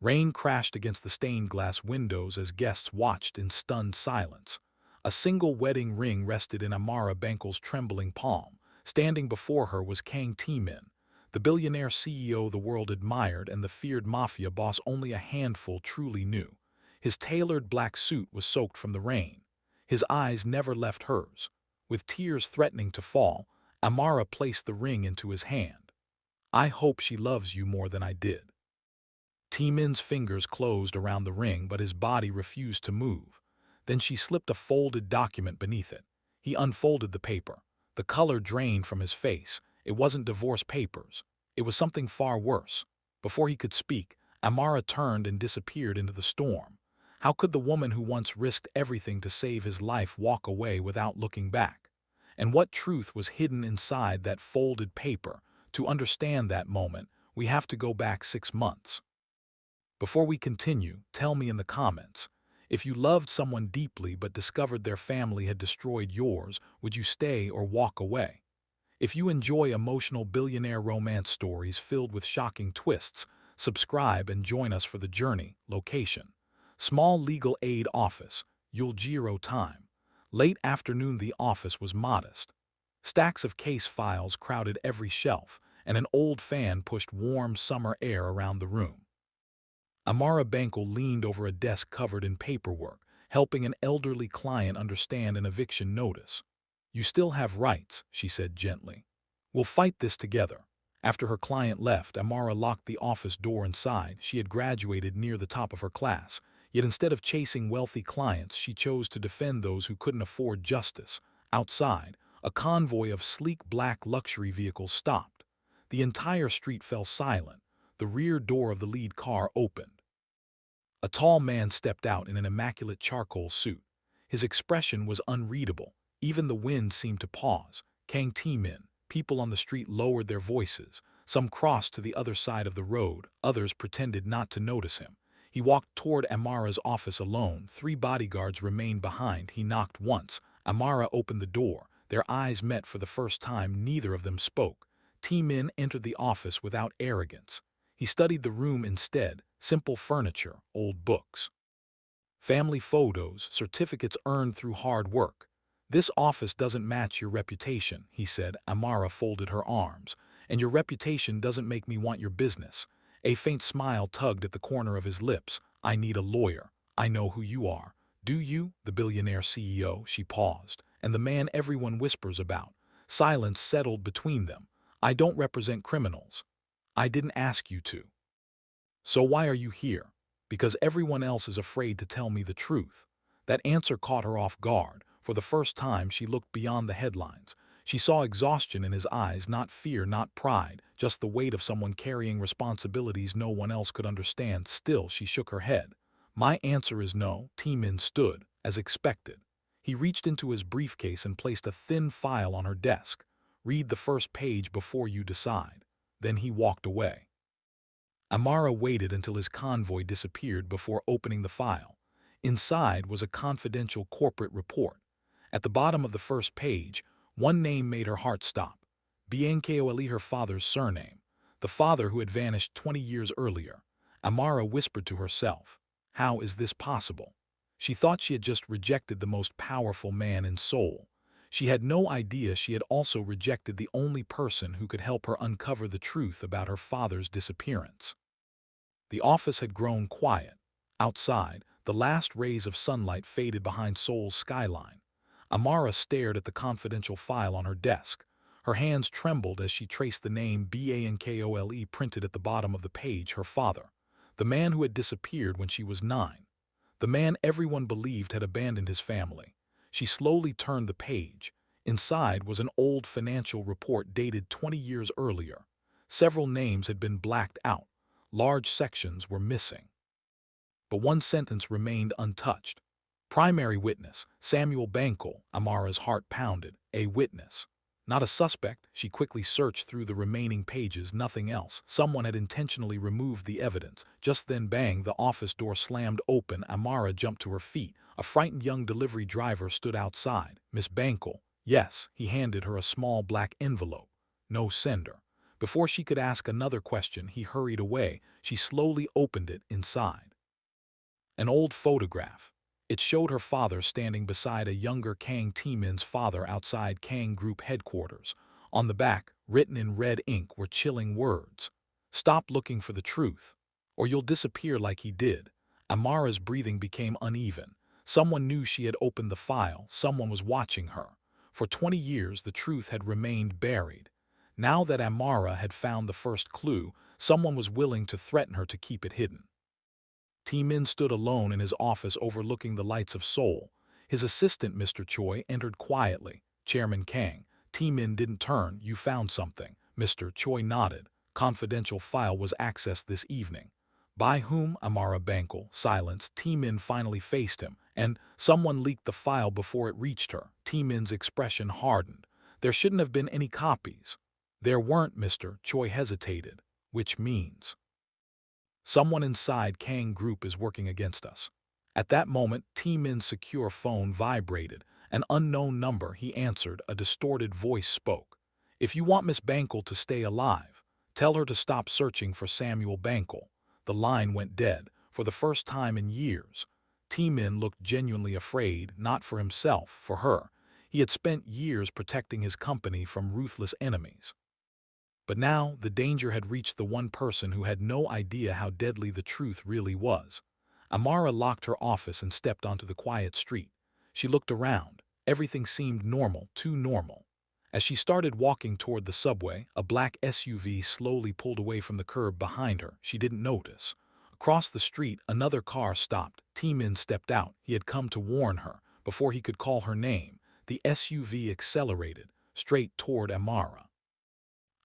Rain crashed against the stained glass windows as guests watched in stunned silence. A single wedding ring rested in Amara Bankole's trembling palm. Standing before her was Kang Tae-Min, the billionaire CEO the world admired and the feared mafia boss only a handful truly knew. His tailored black suit was soaked from the rain. His eyes never left hers. With tears threatening to fall, Amara placed the ring into his hand. "I hope she loves you more than I did." Tae-Min's fingers closed around the ring, but his body refused to move. Then she slipped a folded document beneath it. He unfolded the paper. The color drained from his face. It wasn't divorce papers. It was something far worse. Before he could speak, Amara turned and disappeared into the storm. How could the woman who once risked everything to save his life walk away without looking back? And what truth was hidden inside that folded paper? To understand that moment, we have to go back 6 months. Before we continue, tell me in the comments, if you loved someone deeply but discovered their family had destroyed yours, would you stay or walk away? If you enjoy emotional billionaire romance stories filled with shocking twists, subscribe and join us for the journey. Location: small legal aid office, Yuljiro time. Late afternoon. The office was modest. Stacks of case files crowded every shelf, and an old fan pushed warm summer air around the room. Amara Bankole leaned over a desk covered in paperwork, helping an elderly client understand an eviction notice. "You still have rights," she said gently. "We'll fight this together." After her client left, Amara locked the office door inside. She had graduated near the top of her class, yet instead of chasing wealthy clients, she chose to defend those who couldn't afford justice. Outside, a convoy of sleek black luxury vehicles stopped. The entire street fell silent. The rear door of the lead car opened. A tall man stepped out in an immaculate charcoal suit. His expression was unreadable. Even the wind seemed to pause. Kang Tae-Min. People on the street lowered their voices. Some crossed to the other side of the road. Others pretended not to notice him. He walked toward Amara's office alone. 3 bodyguards remained behind. He knocked once. Amara opened the door. Their eyes met for the first time. Neither of them spoke. Tae-Min entered the office without arrogance. He studied the room instead. Simple furniture, old books, family photos, certificates earned through hard work. "This office doesn't match your reputation," he said. Amara folded her arms. "And your reputation doesn't make me want your business." A faint smile tugged at the corner of his lips. "I need a lawyer. I know who you are." "Do you?" The billionaire CEO. She paused. "And the man everyone whispers about." Silence settled between them. "I don't represent criminals." "I didn't ask you to." "So why are you here?" "Because everyone else is afraid to tell me the truth." That answer caught her off guard. For the first time, she looked beyond the headlines. She saw exhaustion in his eyes, not fear, not pride, just the weight of someone carrying responsibilities no one else could understand. Still, she shook her head. "My answer is no." Tae-Min stood, as expected. He reached into his briefcase and placed a thin file on her desk. "Read the first page before you decide." Then he walked away. Amara waited until his convoy disappeared before opening the file. Inside was a confidential corporate report. At the bottom of the first page, one name made her heart stop. Bankole, her father's surname. The father who had vanished 20 years earlier. Amara whispered to herself, "How is this possible?" She thought she had just rejected the most powerful man in Seoul. She had no idea she had also rejected the only person who could help her uncover the truth about her father's disappearance. The office had grown quiet. Outside, the last rays of sunlight faded behind Seoul's skyline. Amara stared at the confidential file on her desk. Her hands trembled as she traced the name Bankole printed at the bottom of the page. Her father. The man who had disappeared when she was 9. The man everyone believed had abandoned his family. She slowly turned the page. Inside was an old financial report dated 20 years earlier. Several names had been blacked out. Large sections were missing. But one sentence remained untouched. "Primary witness, Samuel Bankole." Amara's heart pounded. A witness. Not a suspect. She quickly searched through the remaining pages. Nothing else. Someone had intentionally removed the evidence. Just then, bang, the office door slammed open. Amara jumped to her feet. A frightened young delivery driver stood outside. "Miss Bankole." "Yes." He handed her a small black envelope. "No sender." Before she could ask another question, he hurried away. She slowly opened it inside. An old photograph. It showed her father standing beside a younger Kang Tae-Min's father outside Kang Group headquarters. On the back, written in red ink, were chilling words. "Stop looking for the truth, or you'll disappear like he did." Amara's breathing became uneven. Someone knew she had opened the file. Someone was watching her. For 20 years, the truth had remained buried. Now that Amara had found the first clue, someone was willing to threaten her to keep it hidden. Tae-Min stood alone in his office overlooking the lights of Seoul. His assistant, Mr. Choi, entered quietly. "Chairman Kang." Tae-Min didn't turn. "You found something." Mr. Choi nodded. "Confidential file was accessed this evening." "By whom?" Amara Bankole. Silence. Tae-Min finally faced him. "And someone leaked the file before it reached her." Tae-Min's expression hardened. "There shouldn't have been any copies." "There weren't." Mr. Choi hesitated. "Which means someone inside Kang Group is working against us." At that moment, Tae-Min's secure phone vibrated. An unknown number. He answered. A distorted voice spoke. "If you want Miss Bankole to stay alive, tell her to stop searching for Samuel Bankole." The line went dead. For the first time in years, Tae-Min looked genuinely afraid, not for himself, for her. He had spent years protecting his company from ruthless enemies. But now, the danger had reached the one person who had no idea how deadly the truth really was. Amara locked her office and stepped onto the quiet street. She looked around. Everything seemed normal, too normal. As she started walking toward the subway, a black SUV slowly pulled away from the curb behind her. She didn't notice. Across the street, another car stopped. Tae-Min stepped out. He had come to warn her. Before he could call her name, the SUV accelerated, straight toward Amara.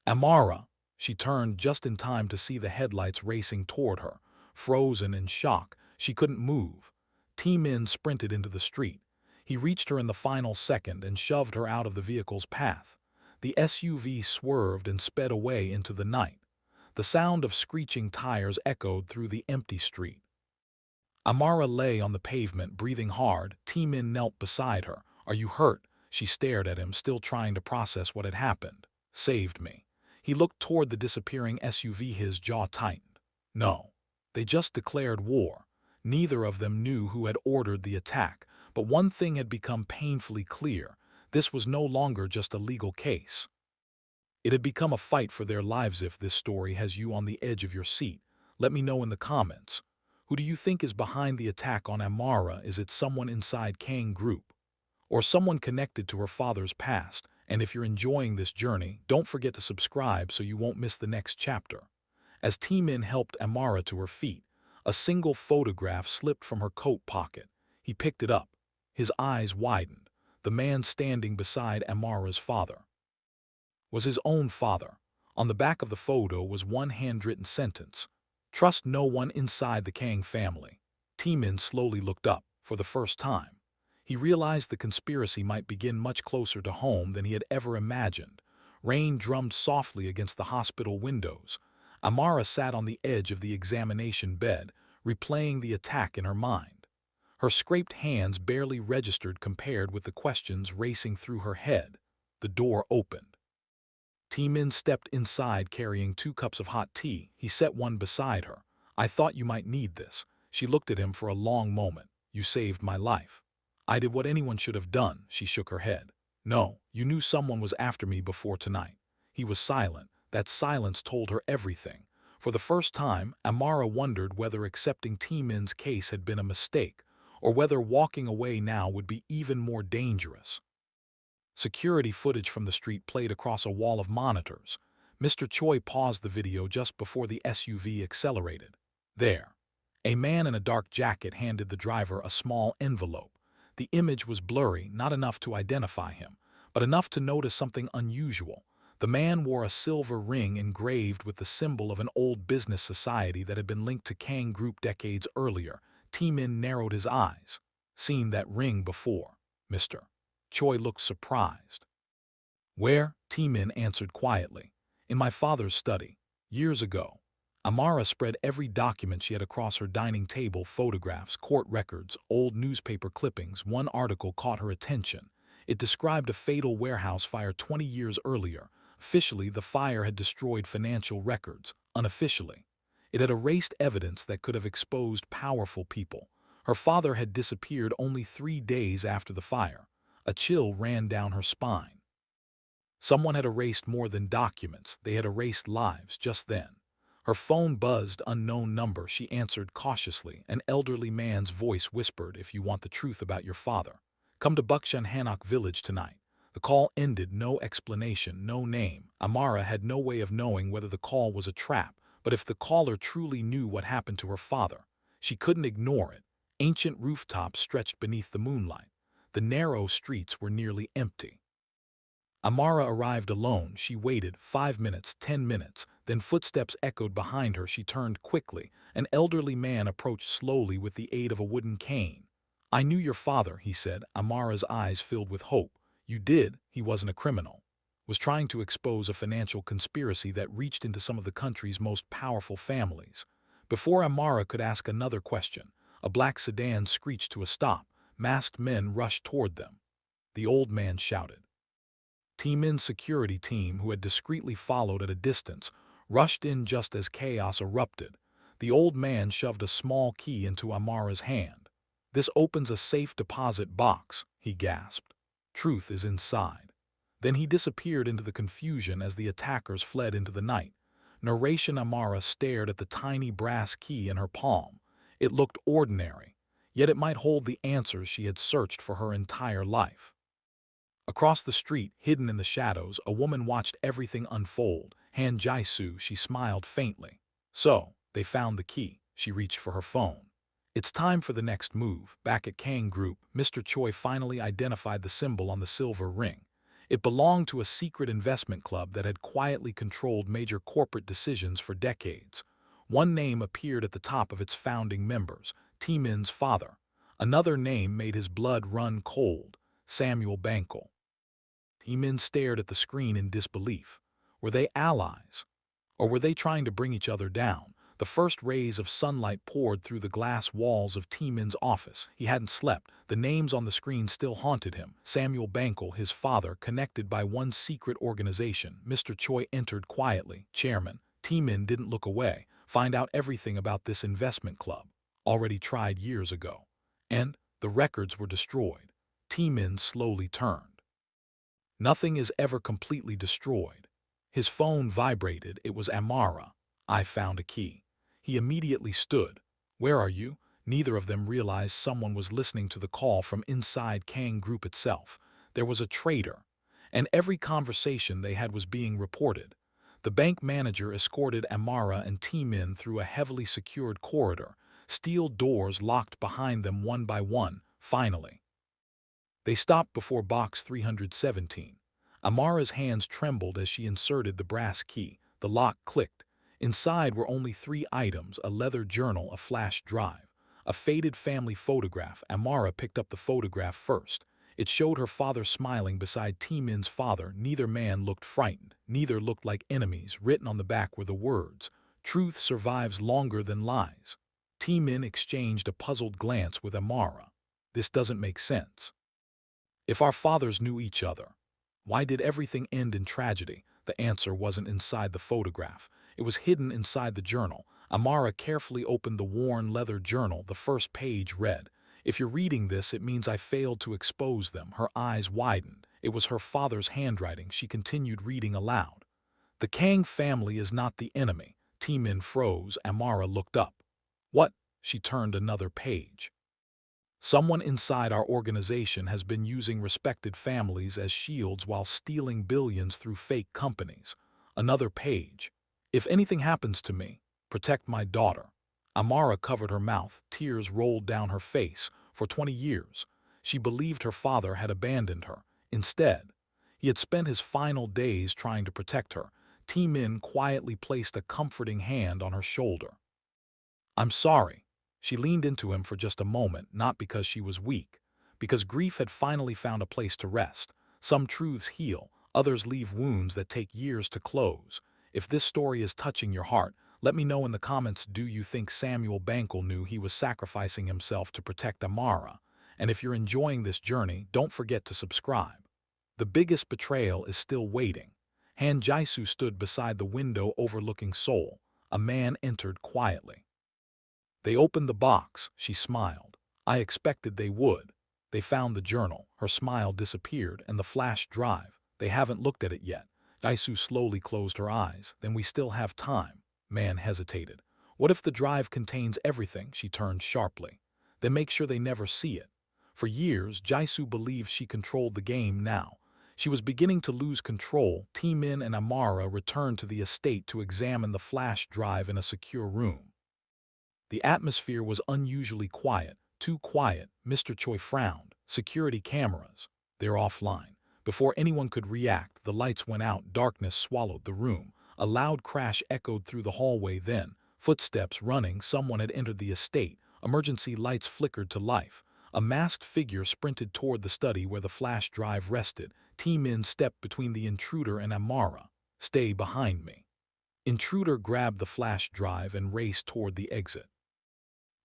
"Amara!" She turned just in time to see the headlights racing toward her. Frozen in shock, she couldn't move. Tae-Min sprinted into the street. He reached her in the final second and shoved her out of the vehicle's path. The SUV swerved and sped away into the night. The sound of screeching tires echoed through the empty street. Amara lay on the pavement, breathing hard. Tae-Min knelt beside her. "Are you hurt?" She stared at him, still trying to process what had happened. "Saved me." He looked toward the disappearing SUV, his jaw tightened. "No. They just declared war." Neither of them knew who had ordered the attack, but one thing had become painfully clear. This was no longer just a legal case. It had become a fight for their lives. If this story has you on the edge of your seat, let me know in the comments. Who do you think is behind the attack on Amara? Is it someone inside Kang Group, or someone connected to her father's past? And if you're enjoying this journey, don't forget to subscribe so you won't miss the next chapter. As Tae-Min helped Amara to her feet, a single photograph slipped from her coat pocket. He picked it up. His eyes widened. The man standing beside Amara's father was his own father. On the back of the photo was one handwritten sentence: "Trust no one inside the Kang family." Tae-Min slowly looked up. For the first time, he realized the conspiracy might begin much closer to home than he had ever imagined. Rain drummed softly against the hospital windows. Amara sat on the edge of the examination bed, replaying the attack in her mind. Her scraped hands barely registered compared with the questions racing through her head. The door opened. Tae-Min stepped inside carrying 2 cups of hot tea. He set one beside her. "I thought you might need this." She looked at him for a long moment. "You saved my life." "I did what anyone should have done." She shook her head. "No, you knew someone was after me before tonight." He was silent. That silence told her everything. For the first time, Amara wondered whether accepting Tae-Min's case had been a mistake, or whether walking away now would be even more dangerous. Security footage from the street played across a wall of monitors. Mr. Choi paused the video just before the SUV accelerated. There, a man in a dark jacket handed the driver a small envelope. The image was blurry, not enough to identify him, but enough to notice something unusual. The man wore a silver ring engraved with the symbol of an old business society that had been linked to Kang Group decades earlier. Tae-Min narrowed his eyes. "Seen that ring before, Mr. Choi looked surprised. "Where?" Tae-Min answered quietly. "In my father's study. Years ago." Amara spread every document she had across her dining table: photographs, court records, old newspaper clippings. One article caught her attention. It described a fatal warehouse fire 20 years earlier. Officially, the fire had destroyed financial records. Unofficially, it had erased evidence that could have exposed powerful people. Her father had disappeared only 3 days after the fire. A chill ran down her spine. Someone had erased more than documents. They had erased lives just then. Her phone buzzed. Unknown number. She answered cautiously. An elderly man's voice whispered, "If you want the truth about your father, come to Buckshan Hanok village tonight." The call ended. No explanation, no name. Amara had no way of knowing whether the call was a trap, but if the caller truly knew what happened to her father, she couldn't ignore it. Ancient rooftops stretched beneath the moonlight. The narrow streets were nearly empty. Amara arrived alone. She waited 5 minutes, 10 minutes, then footsteps echoed behind her. She turned quickly. An elderly man approached slowly with the aid of a wooden cane. "I knew your father," he said. Amara's eyes filled with hope. "You did? He wasn't a criminal. Was trying to expose a financial conspiracy that reached into some of the country's most powerful families." Before Amara could ask another question, a black sedan screeched to a stop. Masked men rushed toward them. The old man shouted. Tae-Min's security team, who had discreetly followed at a distance, rushed in just as chaos erupted. The old man shoved a small key into Amara's hand. "This opens a safe deposit box," he gasped. "Truth is inside." Then he disappeared into the confusion as the attackers fled into the night. Narration. Amara stared at the tiny brass key in her palm. It looked ordinary, yet it might hold the answers she had searched for her entire life. Across the street, hidden in the shadows, a woman watched everything unfold. Han Jaisu, she smiled faintly. "So, they found the key." She reached for her phone. "It's time for the next move." Back at Kang Group, Mr. Choi finally identified the symbol on the silver ring. It belonged to a secret investment club that had quietly controlled major corporate decisions for decades. One name appeared at the top of its founding members, Tae-Min's father. Another name made his blood run cold, Samuel Bankole. Tae-Min stared at the screen in disbelief. Were they allies? Or were they trying to bring each other down? The first rays of sunlight poured through the glass walls of Tae-Min's office. He hadn't slept. The names on the screen still haunted him. Samuel Bankole, his father, connected by one secret organization. Mr. Choi entered quietly. "Chairman." Tae-Min didn't look away. "Find out everything about this investment club. Already tried years ago." And the records were destroyed. Tae-Min slowly turned. "Nothing is ever completely destroyed." His phone vibrated. It was Amara. "I found a key." He immediately stood. "Where are you?" Neither of them realized someone was listening to the call from inside Kang Group itself. There was a traitor, and every conversation they had was being reported. The bank manager escorted Amara and Tae-Min through a heavily secured corridor. Steel doors locked behind them one by one. Finally, they stopped before box 317. Amara's hands trembled as she inserted the brass key. The lock clicked. Inside were only 3 items: a leather journal, a flash drive, a faded family photograph. Amara picked up the photograph first. It showed her father smiling beside Tae-Min's father. Neither man looked frightened. Neither looked like enemies. Written on the back were the words, "Truth survives longer than lies." Tae-Min exchanged a puzzled glance with Amara. "This doesn't make sense. If our fathers knew each other, why did everything end in tragedy?" The answer wasn't inside the photograph. It was hidden inside the journal. Amara carefully opened the worn leather journal. The first page read, "If you're reading this, it means I failed to expose them." Her eyes widened. It was her father's handwriting. She continued reading aloud. "The Kang family is not the enemy." Tae-Min froze. Amara looked up. "What?" She turned another page. "Someone inside our organization has been using respected families as shields while stealing billions through fake companies." Another page. "If anything happens to me, protect my daughter." Amara covered her mouth. Tears rolled down her face. For 20 years, she believed her father had abandoned her. Instead, he had spent his final days trying to protect her. Tae-Min quietly placed a comforting hand on her shoulder. "I'm sorry." She leaned into him for just a moment, not because she was weak, because grief had finally found a place to rest. Some truths heal, others leave wounds that take years to close. If this story is touching your heart, let me know in the comments. Do you think Samuel Bankole knew he was sacrificing himself to protect Amara? And if you're enjoying this journey, don't forget to subscribe. The biggest betrayal is still waiting. Han Jaisu stood beside the window overlooking Seoul. A man entered quietly. They opened the box, she smiled. I expected they would. They found the journal, her smile disappeared, and the flash drive. They haven't looked at it yet. Jaisu slowly closed her eyes. Then we still have time. Man hesitated. What if the drive contains everything? She turned sharply. Then make sure they never see it. For years, Jaisu believed she controlled the game now. She was beginning to lose control. Tae-Min and Amara returned to the estate to examine the flash drive in a secure room. The atmosphere was unusually quiet, too quiet. Mr. Choi frowned. Security cameras. They're offline. Before anyone could react, the lights went out. Darkness swallowed the room. A loud crash echoed through the hallway. Then, footsteps running. Someone had entered the estate. Emergency lights flickered to life. A masked figure sprinted toward the study where the flash drive rested. Tae-Min stepped between the intruder and Amara. Stay behind me. Intruder grabbed the flash drive and raced toward the exit.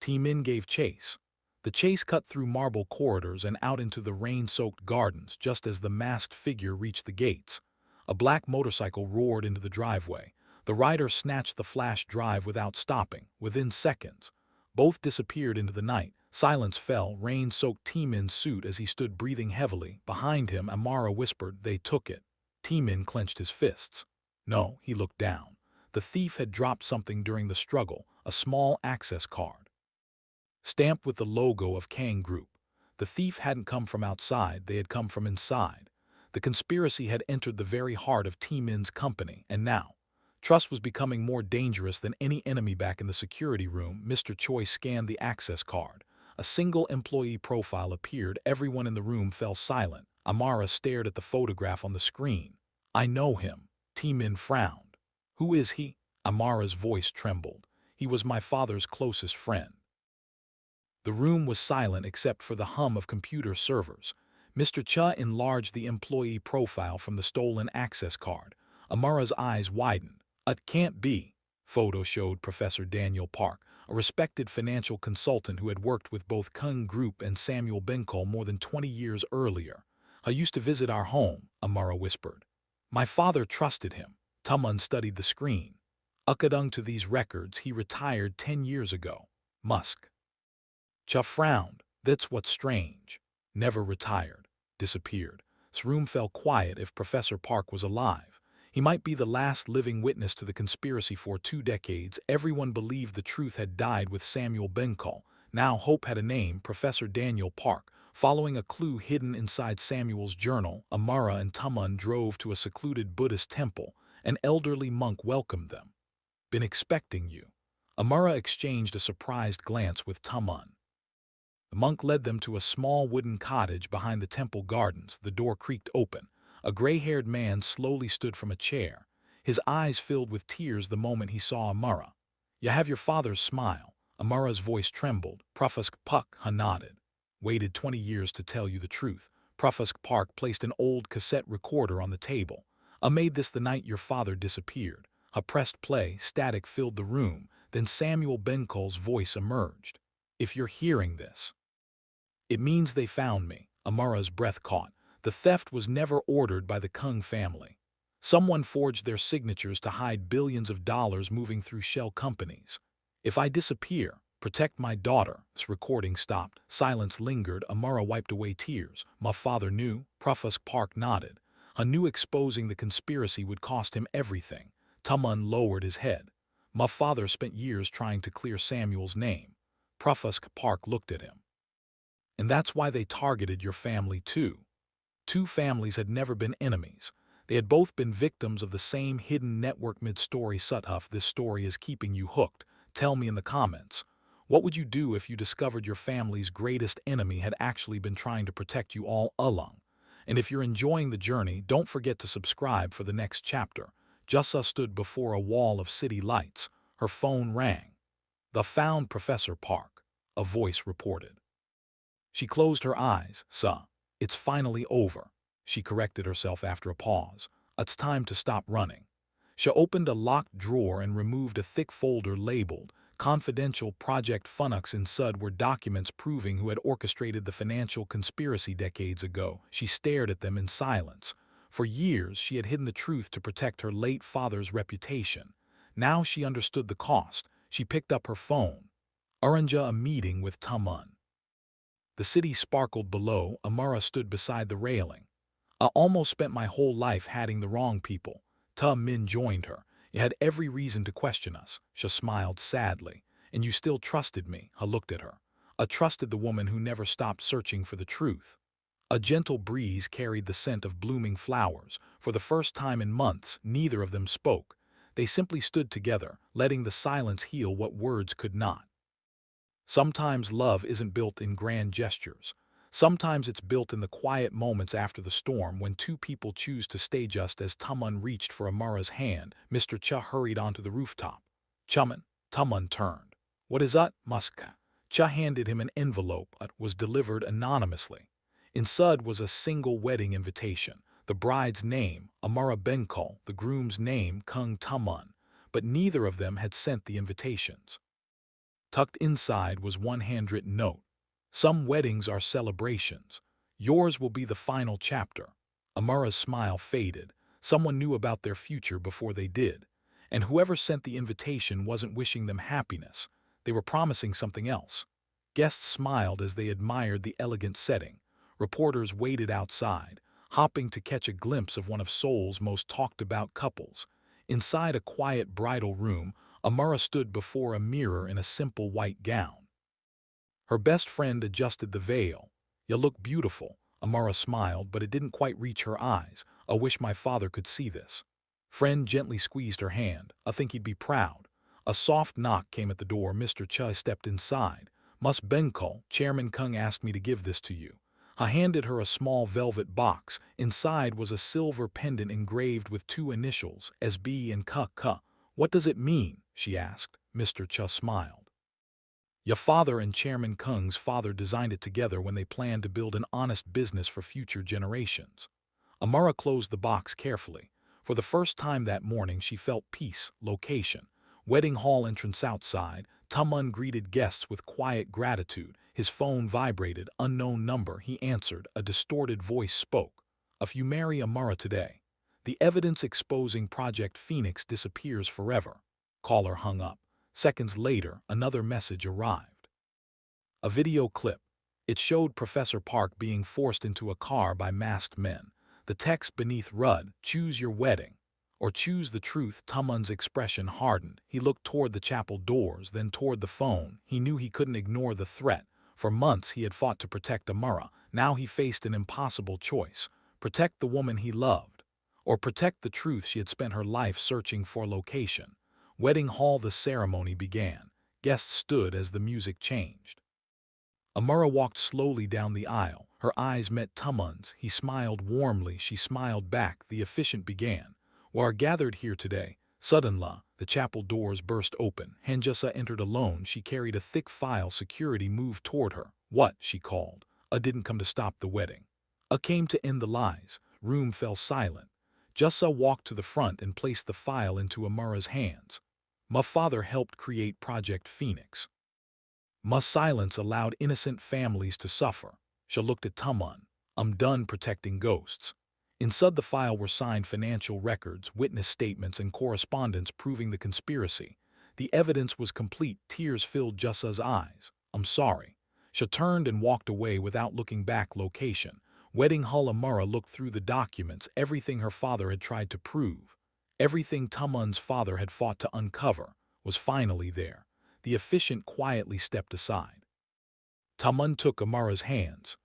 Tae-Min gave chase. The chase cut through marble corridors and out into the rain-soaked gardens just as the masked figure reached the gates. A black motorcycle roared into the driveway. The rider snatched the flash drive without stopping. Within seconds, both disappeared into the night. Silence fell. Rain soaked Tae-Min's suit as he stood breathing heavily. Behind him, Amara whispered, "They took it." Tae-Min clenched his fists. No, he looked down. The thief had dropped something during the struggle, a small access card, stamped with the logo of Kang Group. The thief hadn't come from outside, they had come from inside. The conspiracy had entered the very heart of Tae-Min's company, and now, trust was becoming more dangerous than any enemy. Back in the security room, Mr. Choi scanned the access card. A single employee profile appeared. Everyone in the room fell silent. Amara stared at the photograph on the screen. I know him. Tae-Min frowned. Who is he? Amara's voice trembled. He was my father's closest friend. The room was silent except for the hum of computer servers. Mr. Cha enlarged the employee profile from the stolen access card. Amara's eyes widened. It can't be. Photo showed Professor Daniel Park, a respected financial consultant who had worked with both Kang Group and Samuel Bankole more than 20 years earlier. I used to visit our home, Amara whispered. My father trusted him. Tae-Min studied the screen. According to these records, he retired 10 years ago. Musk. Cha frowned. That's what's strange. Never retired. Disappeared. This room fell quiet. If Professor Park was alive, he might be the last living witness to the conspiracy. For 2 decades, everyone believed the truth had died with Samuel Bankole. Now hope had a name, Professor Daniel Park. Following a clue hidden inside Samuel's journal, Amara and Tae-Min drove to a secluded Buddhist temple. An elderly monk welcomed them. Been expecting you. Amara exchanged a surprised glance with Tae-Min. The monk led them to a small wooden cottage behind the temple gardens. The door creaked open. A gray-haired man slowly stood from a chair. His eyes filled with tears the moment he saw Amara. You have your father's smile. Amara's voice trembled. Professor Park nodded. Waited 20 years to tell you the truth. Professor Park placed an old cassette recorder on the table. I made this the night your father disappeared. I pressed play. Static filled the room. Then Samuel Bankole's voice emerged. If you're hearing this, it means they found me. Amara's breath caught. The theft was never ordered by the Kang family. Someone forged their signatures to hide billions of dollars moving through shell companies. If I disappear, protect my daughter. This recording stopped. Silence lingered. Amara wiped away tears. My father knew. Professor Park nodded. I knew exposing the conspiracy would cost him everything. Tae-Min lowered his head. My father spent years trying to clear Samuel's name. Professor Park looked at him. And that's why they targeted your family too. 2 families had never been enemies. They had both been victims of the same hidden network. Mid-story Suthuff, this story is keeping you hooked. Tell me in the comments, what would you do if you discovered your family's greatest enemy had actually been trying to protect you all along? And if you're enjoying the journey, don't forget to subscribe for the next chapter. Jussa stood before a wall of city lights. Her phone rang. The found Professor Park, a voice reported. She closed her eyes. It's finally over. She corrected herself after a pause. It's time to stop running. She opened a locked drawer and removed a thick folder labeled Confidential Project Funux. Inside were documents proving who had orchestrated the financial conspiracy decades ago. She stared at them in silence. For years, she had hidden the truth to protect her late father's reputation. Now she understood the cost. She picked up her phone. Arranged a meeting with Tae-Min. The city sparkled below. Amara stood beside the railing. I almost spent my whole life hatting the wrong people. Tae-Min joined her. You had every reason to question us. She smiled sadly. And you still trusted me. I looked at her. I trusted the woman who never stopped searching for the truth. A gentle breeze carried the scent of blooming flowers. For the first time in months, neither of them spoke. They simply stood together, letting the silence heal what words could not. Sometimes love isn't built in grand gestures. Sometimes it's built in the quiet moments after the storm when two people choose to stay. Just as Tae-Min reached for Amara's hand, Mr. Cha hurried onto the rooftop. Chaman, Tae-Min turned. What is that, Muska? Cha handed him an envelope that was delivered anonymously. Inside was a single wedding invitation. The bride's name, Amara Bankole, the groom's name, Kang Tae-Min, but neither of them had sent the invitations. Tucked inside was one handwritten note. Some weddings are celebrations. Yours will be the final chapter. Amara's smile faded. Someone knew about their future before they did. And whoever sent the invitation wasn't wishing them happiness. They were promising something else. Guests smiled as they admired the elegant setting. Reporters waited outside, hoping to catch a glimpse of one of Seoul's most talked-about couples. Inside a quiet bridal room, Amara stood before a mirror in a simple white gown. Her best friend adjusted the veil. You look beautiful. Amara smiled, but it didn't quite reach her eyes. I wish my father could see this. Friend gently squeezed her hand. I think he'd be proud. A soft knock came at the door. Mr. Cha stepped inside. Ms. Bankole, Chairman Kang asked me to give this to you. I handed her a small velvet box. Inside was a silver pendant engraved with two initials, SB and KK. What does it mean? She asked. Mr. Cha smiled. Your father and Chairman Kang's father designed it together when they planned to build an honest business for future generations. Amara closed the box carefully. For the first time that morning she felt peace. Location. Wedding hall entrance outside. Tae-Min greeted guests with quiet gratitude. His phone vibrated. Unknown number. He answered. A distorted voice spoke. If you marry Amara today, the evidence exposing Project Phoenix disappears forever. Caller hung up. Seconds later, another message arrived. A video clip. It showed Professor Park being forced into a car by masked men. The text beneath read, "Choose your wedding, or choose the truth." Tae-Min's expression hardened. He looked toward the chapel doors, then toward the phone. He knew he couldn't ignore the threat. For months he had fought to protect Amara. Now he faced an impossible choice. Protect the woman he loved, or protect the truth she had spent her life searching for. Location. Wedding hall. The ceremony began. Guests stood as the music changed. Amara walked slowly down the aisle. Her eyes met Tae-Min's. He smiled warmly. She smiled back. The officiant began. We are gathered here today. Suddenly, the chapel doors burst open. Hanjusa entered alone. She carried a thick file. Security moved toward her. What? She called. I didn't come to stop the wedding. I came to end the lies. Room fell silent. Jussa walked to the front and placed the file into Amara's hands. My father helped create Project Phoenix. My silence allowed innocent families to suffer. She looked at Tae-Min. I'm done protecting ghosts. Inside the file were signed financial records, witness statements, and correspondence proving the conspiracy. The evidence was complete. Tears filled Jussa's eyes. I'm sorry. She turned and walked away without looking back. Location. Wedding hall. Amara looked through the documents. Everything her father had tried to prove, everything Tae-Min's father had fought to uncover, was finally there. The officiant quietly stepped aside. Tae-Min took Amara's hands.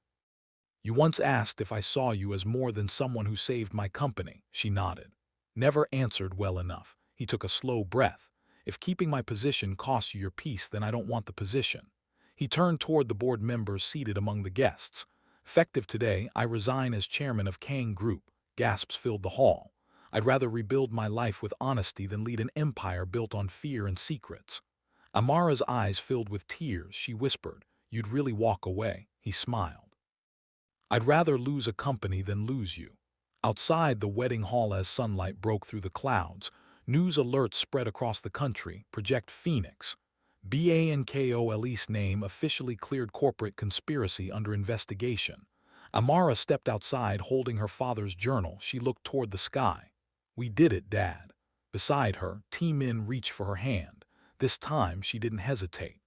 You once asked if I saw you as more than someone who saved my company. She nodded. Never answered well enough. He took a slow breath. If keeping my position costs you your peace, then I don't want the position. He turned toward the board members seated among the guests. Effective today, I resign as chairman of Kang Group. Gasps filled the hall. I'd rather rebuild my life with honesty than lead an empire built on fear and secrets. Amara's eyes filled with tears. She whispered, You'd really walk away. He smiled. I'd rather lose a company than lose you. Outside the wedding hall, as sunlight broke through the clouds, news alerts spread across the country. Project Phoenix. Bankole's name officially cleared. Corporate conspiracy under investigation. Amara stepped outside holding her father's journal. She looked toward the sky. "We did it, Dad." Beside her, Tae-Min reached for her hand. This time, she didn't hesitate.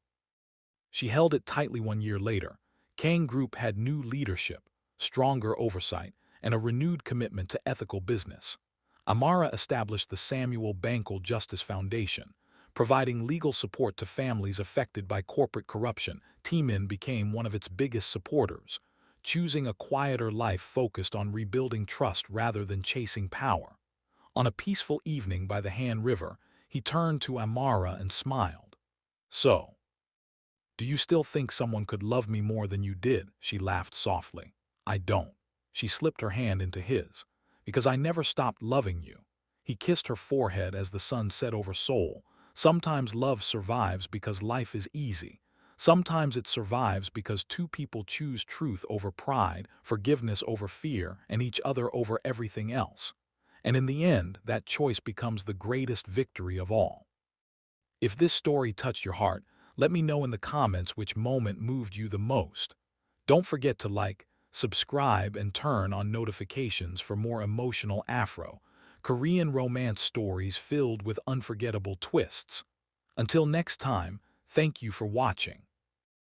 She held it tightly. 1 year later, Kang Group had new leadership, stronger oversight, and a renewed commitment to ethical business. Amara established the Samuel Bankole Justice Foundation, providing legal support to families affected by corporate corruption. Tae-Min became one of its biggest supporters, choosing a quieter life focused on rebuilding trust rather than chasing power. On a peaceful evening by the Han River, he turned to Amara and smiled. "So, do you still think someone could love me more than you did?" She laughed softly. "I don't." She slipped her hand into his. "Because I never stopped loving you." He kissed her forehead as the sun set over Seoul. Sometimes love survives because life is easy. Sometimes it survives because two people choose truth over pride, forgiveness over fear, and each other over everything else. And in the end, that choice becomes the greatest victory of all. If this story touched your heart, let me know in the comments which moment moved you the most. Don't forget to like, subscribe, and turn on notifications for more emotional Afro, Korean romance stories filled with unforgettable twists. Until next time, thank you for watching.